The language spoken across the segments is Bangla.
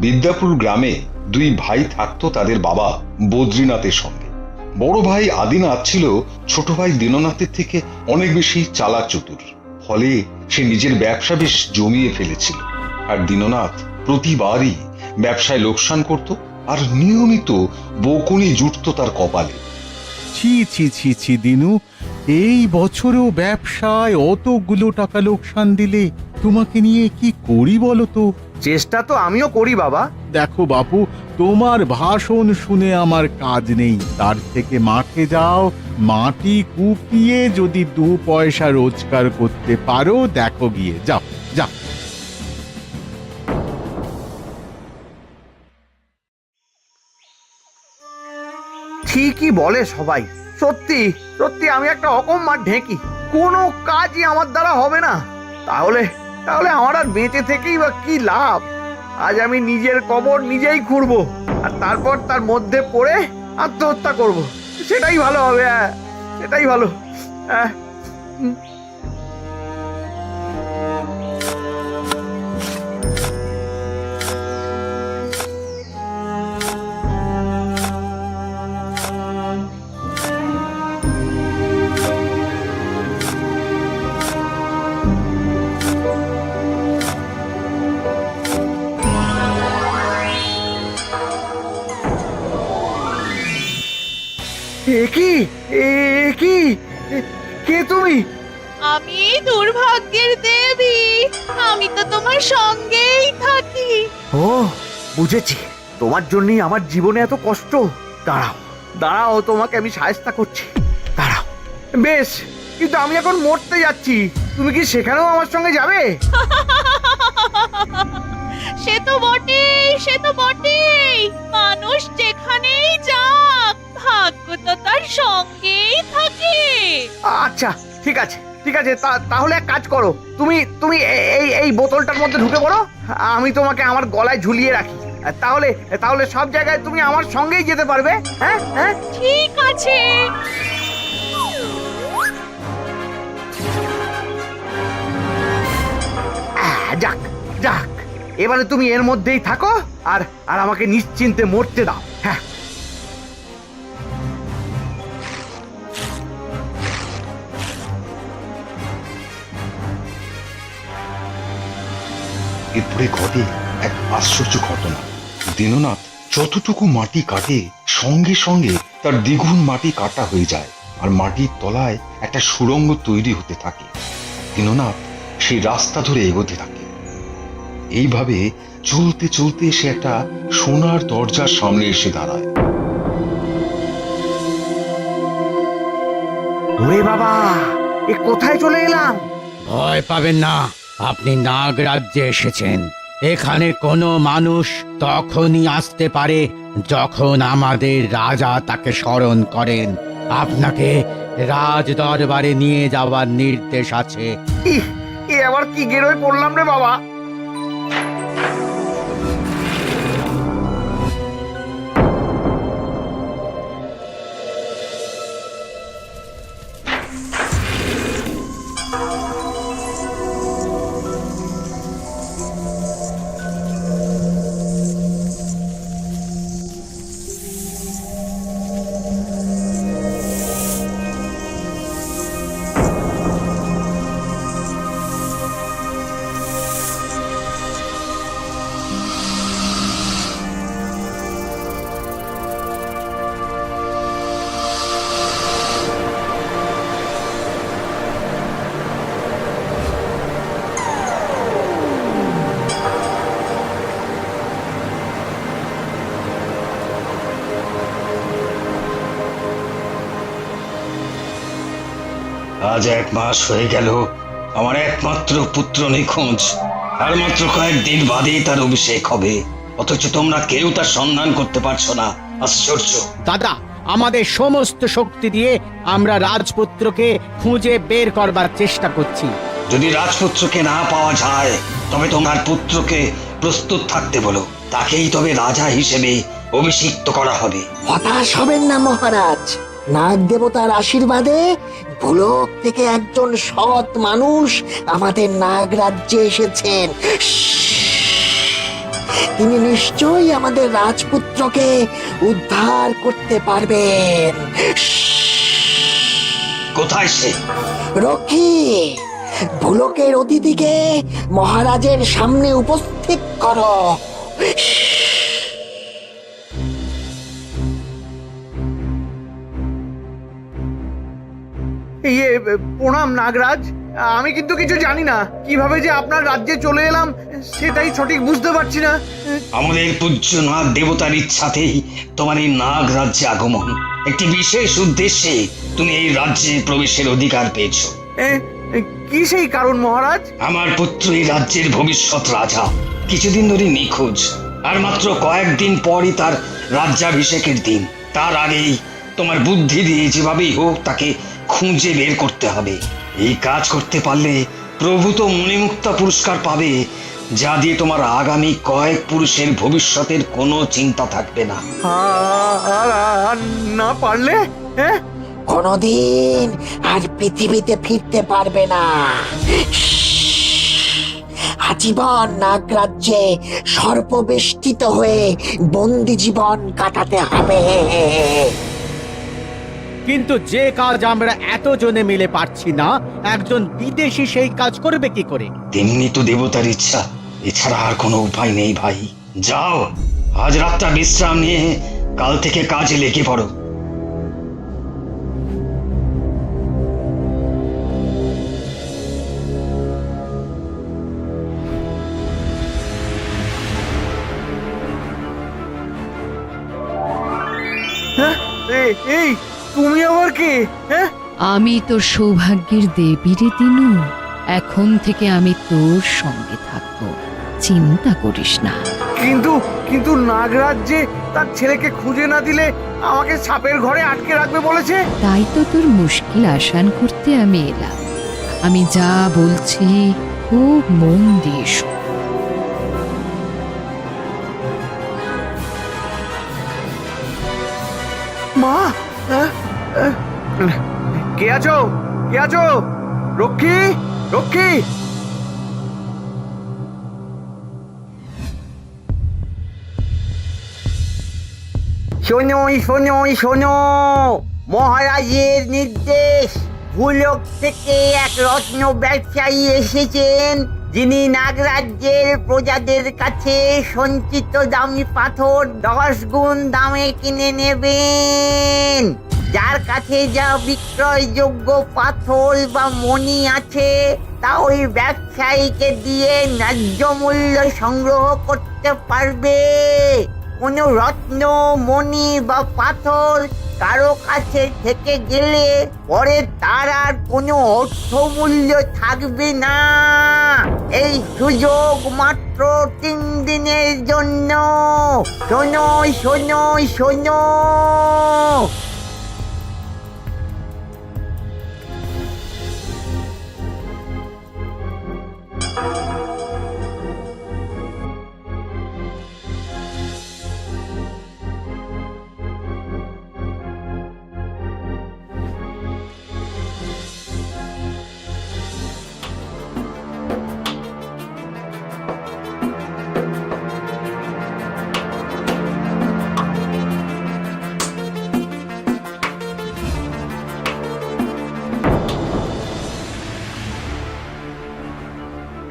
বিদ্যাপুর গ্রামে দুই ভাই থাকতো তাদের বাবা বদ্রীনাথের সঙ্গে। বড় ভাই আদিনাথ ছিল ছোট ভাই দীননাথের থেকে অনেক বেশি চালাক চতুর, ফলে সে নিজের ব্যবসা বেশ জমিয়ে ফেলেছিল। আর দীননাথ প্রতিবারই ব্যবসায় লোকসান করত আর নিয়মিত বকুনি জুটতো তার কপালে। ছি ছি ছি ছি দিনু, এই বছরেও ব্যবসায় অতগুলো টাকা লোকসান দিলে তোমাকে নিয়ে কি করি বলো তো? চেষ্টা তো আমিও করি বাবা। দেখো বাপু, তোমার ভাষণ শুনে আমার কাজ নেই, তার থেকে মাঠে যাও, মাটি কুপিয়ে যদি 2 পয়সা রোজগার করতে পারো দেখো গিয়ে, যাও যাও। ঠিকই বলে সবাই, সত্যি সত্যি আমি একটা অকম্মার ঢেঁকি, কোনো কাজই আমার দ্বারা হবে না। তাহলে তাহলে আমার আর বেঁচে থেকেই বা কি লাভ? আজ আমি নিজের কবর নিজেই খুঁড়বো, আর তারপর তার মধ্যে পড়ে আত্মহত্যা করব। সেটাই ভালো হবে, সেটাই ভালো। কে তুমি? আমি দুর্ভাগ্যের দেবী, আমি তো তোমার সঙ্গেই থাকি। ও বুঝেছি, তোমার জন্যই আমার জীবনে এত কষ্ট। দাঁড়াও দাঁড়াও, তোমাকে আমি সাহায্য করছি, দাঁড়াও। বেশ, কিন্তু আমি এখন মরতে যাচ্ছি, তুমি কি সেখানেও আমার সঙ্গে যাবে? সে তো বটেই, সে তো বটেই। মানুষ যেখানেই যাক, ভাগ্য তো তার সঙ্গেই থাকে। আচ্ছা ঠিক আছে ঠিক আছে, তাহলে এক কাজ করো, তুমি তুমি এই এই বোতলটার মধ্যে ঢুকে পড়ো, আমি তোমাকে আমার গলায় ঝুলিয়ে রাখি, তাহলে তাহলে সব জায়গায় তুমি আমার সঙ্গেই যেতে পারবে। হ্যাঁ হ্যাঁ, ঠিক আছে। যাক যাক, এবারে তুমি এর মধ্যেই থাকো আর আর আমাকে নিশ্চিন্তে মরতে দাও। হ্যাঁ, এরপরে ঘটে এক আশ্চর্য ঘটনা। দীননাথ যতটুকু মাটি কাটে, সঙ্গে সঙ্গে তার দ্বিগুণ মাটি কাটা হয়ে যায়, আর মাটির তলায় একটা সুড়ঙ্গ তৈরি হতে থাকে। দীননাথ সেই রাস্তা ধরে এগোতে থাকে। এইভাবে চলতে চলতে সে একটা সোনার দরজার সামনে এসে দাঁড়ায়। ওরে বাবা, এ কোথায় চলে এলাম? ভয় পাবেন না, আপনি নাগরাজ্যে এসেছেন। এখানে কোনো মানুষ তখনই আসতে পারে যখন আমাদের রাজা তাকে স্মরণ করেন। আপনাকে রাজ দরবারে নিয়ে যাওয়ার নির্দেশ আছে। এ আবার কি গেরোয় পড়লাম রে বাবা? আজ 1 মাস হয়ে গেল আমার একমাত্র পুত্র নিখোঁজ, আর মাত্র কয়েকদিন বাদেই তার অভিষেক হবে, অথচ তোমরা কেউ তার সন্ধান করতে পারছো না। আশ্চর্য। দাদা, আমাদের সমস্ত শক্তি দিয়ে আমরা রাজপুত্রকে খুঁজে বের করবার চেষ্টা করছি। যদি রাজপুত্রকে না পাওয়া যায় তবে তোমার পুত্রকে প্রস্তুত থাকতে বলো, তাকেই তবে রাজা হিসেবে অভিষিক্ত করা হবে। হতাশ হবেন না মহারাজ, নাগ দেবতার আশীর্বাদে ভুলোক থেকে একজন সৎ মানুষ আমাদের নাগরাজ্যে এসেছেন। তিনি নিশ্চয়ই আমাদের রাজপুত্রকে উদ্ধার করতে পারবেন। কোথায় সে? রক্ষী, ভুলকের অতিথিকে মহারাজের সামনে উপস্থিত করো। ইয়ে, প্রণাম নাগরাজ। আমি কিন্তু কিছু জানি না, কিভাবে যে আপনার রাজ্যে চলে এলাম সেটাই সঠিক বুঝতে পারছি না। আমাদের পূজ্য নাগ দেবতার ইচ্ছাতেই তোমার এই নাগ রাজ্যে আগমন। একটি বিশেষ উদ্দেশ্যে তুমি এই রাজ্যে প্রবেশের অধিকার পেয়েছো। এ, কি সেই কারণ মহারাজ? আমার পুত্র এই রাজ্যের ভবিষ্যৎ রাজা কিছুদিন ধরে নিখোঁজ, আর মাত্র কয়েকদিন পরই তার রাজ্যাভিষেকের দিন। তার আগেই তোমার বুদ্ধি দিয়ে যেভাবেই হোক তাকে খুঁজে বের করতে হবে। এই কাজ করতে পারলে প্রভু তো মণিমুক্তা পুরস্কার পাবে, যা দিয়ে তোমার আগামী কয়েক পুরুষের ভবিষ্যতের কোনো চিন্তা থাকবে না। আর না পারলে? হ্যাঁ, কোনদিন আর পৃথিবীতে ফিরতে পারবে না। আজীবন নাগরাজ্যে সর্পবেষ্টিত হয়ে বন্দি জীবন কাটাতে হবে। কিন্তু যে কাজ আমরা এতজনে মিলে পারছি না, একজন বিদেশি সেই কাজ করবে কি করে? তেমনি তো দেবতার ইচ্ছা, এছাড়া আর কোনো উপায় নেই ভাই। যাও, আজ রাতটা বিশ্রাম নিয়ে কাল থেকে কাজে লেগে পড়ো। হ্যাঁ, এই তুমি আবার কে? হ্যাঁ, আমি তোর সৌভাগ্যের দেবী রে দিনু। এখন থেকে আমি তোর সঙ্গে থাকবো, চিন্তা করিস না। কিন্তু কিন্তু নাগরাজ যে তার ছেলেকে খুঁজে না দিলে আমাকে সাপের ঘরে আটকে রাখবে বলেছে। তাই তো তোর মুশকিল আসান করতে আমি এলাম। আমি যা বলছি খুব মন দিয়ে শোন। মা, কে আছো? কে আছো? রক্ষী, রক্ষী! শোনো শোনো শোনো, মহারাজের নির্দেশ। ভূলোক থেকে এক রত্ন ব্যবসায়ী এসেছেন, যিনি নাগরাজ্যের প্রজাদের কাছে সঞ্চিত দামি পাথর 10 গুণ দামে কিনে নেবেন। যার কাছে যা বিক্রয়যোগ্য পাথর বা মণি আছে তা ওই ব্যবসায়ীকে দিয়ে ন্যায্য মূল্য সংগ্রহ করতে পারবে। কোনো রত্ন, মণি বা পাথর কারো কাছে থেকে গেলে পরে তার আর কোনো অর্থমূল্য থাকবে না। এই সুযোগ মাত্র 3 দিনের জন্য। শোনো শোনো শোনো।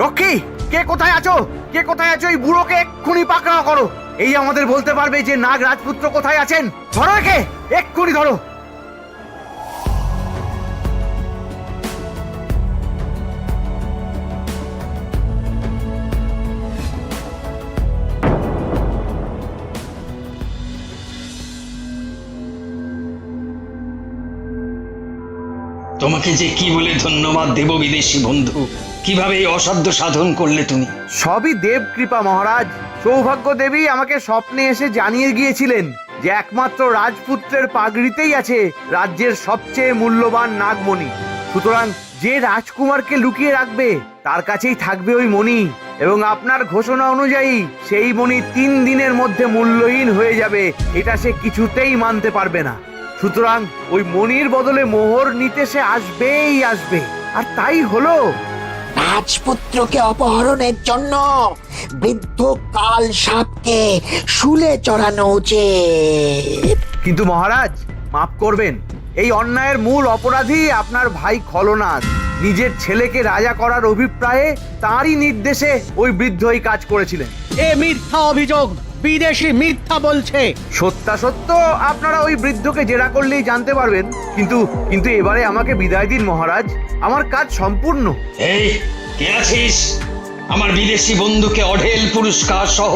রক্ষী, কে কোথায় আছো? কে কোথায় আছো? এই বুড়োকে এক্ষুনি পাকড়াও করো। এই আমাদের বলতে পারবে যে নাগ রাজপুত্র কোথায় আছেন। ধরো একে, এক্ষুনি ধরো। তোমাকে যে কি বলে ধন্যবাদ দেব বিদেশি বন্ধু। কিভাবে এই অসাধ্য সাধন করলে তুমি? সবই দেব কৃপা মহারাজ। সৌভাগ্য দেবী আমাকে স্বপ্নে এসে জানিয়ে গিয়েছিলেন যে একমাত্র রাজপুত্রের পাগড়িতেই আছে রাজ্যের সবচেয়ে মূল্যবান নাগমণি। সুতরাং যে রাজকুমারকে লুকিয়ে রাখবে তার কাছেই থাকবে ওই মণি, এবং আপনার ঘোষণা অনুযায়ী সেই মণি 3 দিনের মধ্যে মূল্যহীন হয়ে যাবে। এটা সে কিছুতেই মানতে পারবে না। সুতরাং ওই মণির বদলে মোহর নিতে সে আসবেই আসবে। আর তাই হলো। রাজপুত্রকে অপহরণের জন্য বৃদ্ধ কাল সাপকে শুলে চড়ানো উচিত। কিন্তু মহারাজ, মাফ করবেন, এই অন্যায়ের মূল অপরাধী আপনার ভাই খলনাথ। নিজের ছেলেকে রাজা করার অভিপ্রায়ে তারই নির্দেশে ওই বৃদ্ধ এই কাজ করেছিলেন। এ মিথ্যা অভিযোগ, বিদেশি মিথ্যা বলছে। সত্যাসত্য আপনারা ওই বৃদ্ধকে জেরা করলেই জানতে পারবেন। কিন্তু কিন্তু এবারে আমাকে বিদায় দিন মহারাজ, আমার কাজ সম্পূর্ণ। এই কে আছিস? আমার বিদেশি বন্ধুকে অঢেল পুরস্কার সহ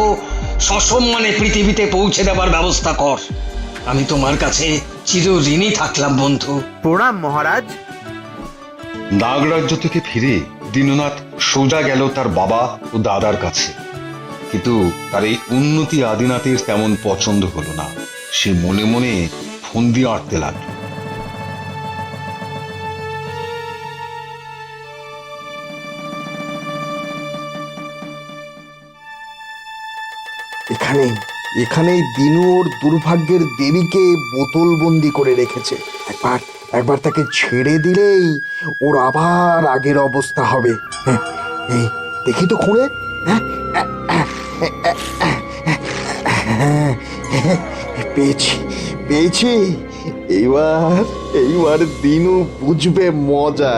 সসম্মানে পৃথিবীতে পৌঁছে দেবার ব্যবস্থা কর। আমি তোমার কাছে চিরঋণী থাকলাম বন্ধু। প্রণাম মহারাজ। নাগরাজ্য থেকে ফিরে দীননাথ সোজা গেল তার বাবা ও দাদার কাছে। কিন্তু তার এই উন্নতি আদিনাথের তেমন পছন্দ হলো না। সে মনে মনে ফন্দি আঁটতে লাগলো। এখানেই দিনু ওর দুর্ভাগ্যের দেবীকে বোতলবন্দি করে রেখেছে। একবার তাকে ছেড়ে দিলেই ওর আবার আগের অবস্থা হবে। হ্যাঁ, এই দেখি তো খুঁড়ে। পেয়েছি। এইবার দিনু বুঝবে মজা।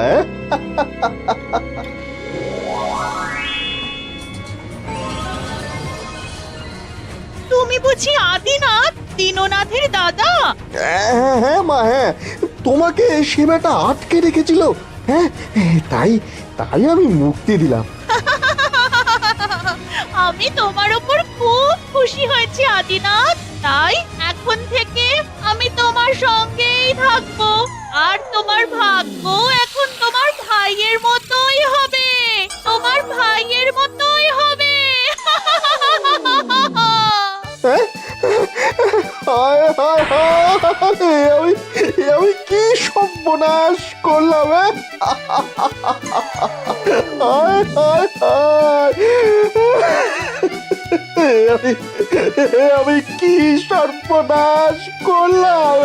তুমি বুঝি আদিনাথ, দীননাথের দাদা? হ্যাঁ মা, হ্যাঁ, তোমাকে সে বেটা আটকে রেখেছিল। হ্যাঁ, তাই আমি মুক্তি দিলাম। আমি তোমার উপর খুব খুশি হয়েছি আদিনাথ। তাই এখন থেকে আমি তোমার সঙ্গেই থাকবো। আর তোমার ভাগ্য এখন তোমার ভাইয়ের মতোই হবে, তোমার ভাইয়ের মতোই হবে। আমি কি সর্বনাশ করলাম! আমি কি সর্বনাশ করলাম!